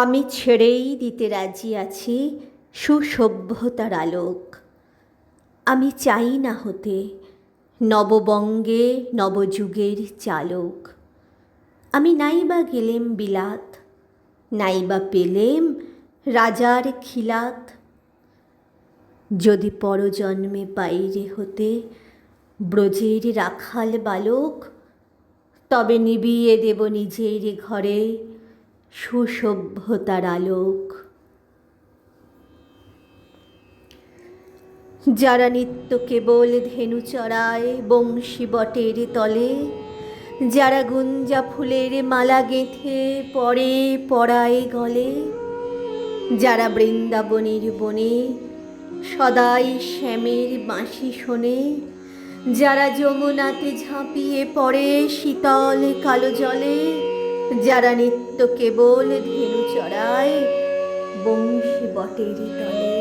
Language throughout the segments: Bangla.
আমি ছেড়েই দিতে রাজি আছি সুসভ্যতার আলোক। আমি চাই না হতে নববঙ্গে নবযুগের চালক। আমি নাইবা গেলেম বিলাত, নাইবা পেলেম রাজার খিলাত। যদি পরজন্মে পাইরে হতে ব্রজের রাখাল বালক, তবে নিবিয়ে দেব নিজের ঘরে সুসভ্যতার আলোক। যারা নিত্য কেবল ধেনু চড়ায় বংশী বটের তলে, যারা গুঞ্জা ফুলের মালা গেঁথে পরে পরায় গলে, যারা বৃন্দাবনের বনে সদাই শ্যামের বাঁশি শোনে, যারা যমুনাতে ঝাঁপিয়ে পড়ে শীতল কালো জলে, যারা নিত্য কেবল ধেনু চড়ায় বংশী বটের তলে।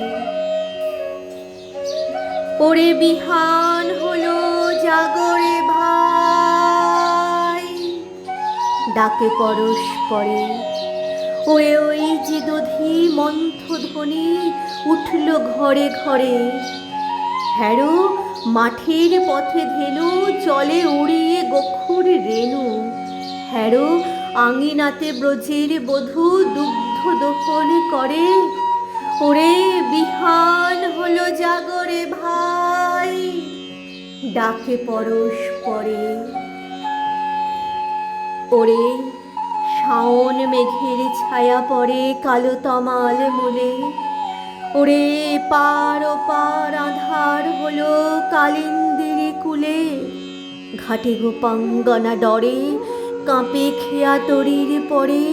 ওরে বিহান হলো জাগরে ভাই, ডাকে পরস্পরে। ওরে ওই যে দধি মন্থধ্বনি উঠল ঘরে ঘরে। হ্যারো মাঠের পথে ধেনু চলে উড়িয়ে গোখুর রেণু। হ্যারো আঙিনাতে ব্রজের বধূ দুগ্ধ দোহন করে। ওরে বিহান হলো জাগরে ভাই, ডাকে পরস্পরে। ওরে শাওন মেঘের ছায়া পড়ে কালো তমাল মূলে। ওরে পার ওপার আঁধার হলো কালিন্দির কুলে। ঘাটে গোপাঙ্গনা ডরে কাঁপে খেয়া তরির পরে।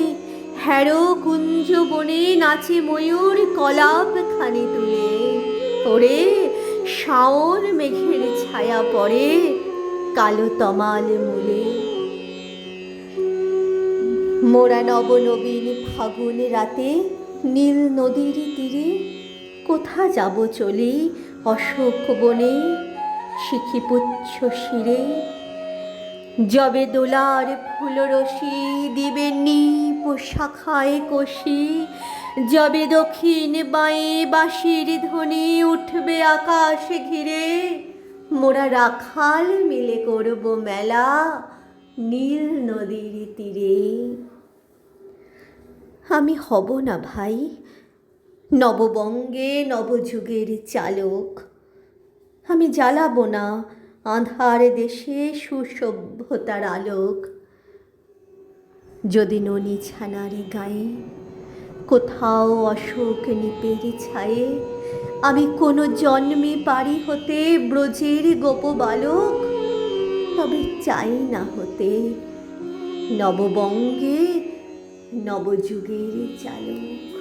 হ্যারো কুঞ্জ বনে নাচে ময়ূর কলাপ খানি তুলে। ওরে শাওন মেঘের ছায়া পড়ে কালো তমাল মূলে। মোরা নবনবীন ফাগুন রাতে নীল নদীর তীরে, কোথা যাব চলি অশোক বনে শিখিপুচ্ছ শিরে। যবে দোলার ফুলরশি দিবে নিপ শাখায় কষি, যবে দক্ষিণ বাঁয়ে বাঁশির ধ্বনি উঠবে আকাশ ঘিরে, মোরা রাখাল মিলে করব মেলা নীল নদীর তীরে। আমি হব না ভাই নববঙ্গে নবযুগের চালক। আমি জ্বালাবো না আঁধার দেশে সুসভ্যতার আলোক। যদি ননি ছানার গায়ে কোথাও অশোক নিপের ছায়ে, আমি কোনো জন্মে পারি হতে ব্রজের গোপ বালক, তবে চাই না হতে নববঙ্গে নবযুগের চালক।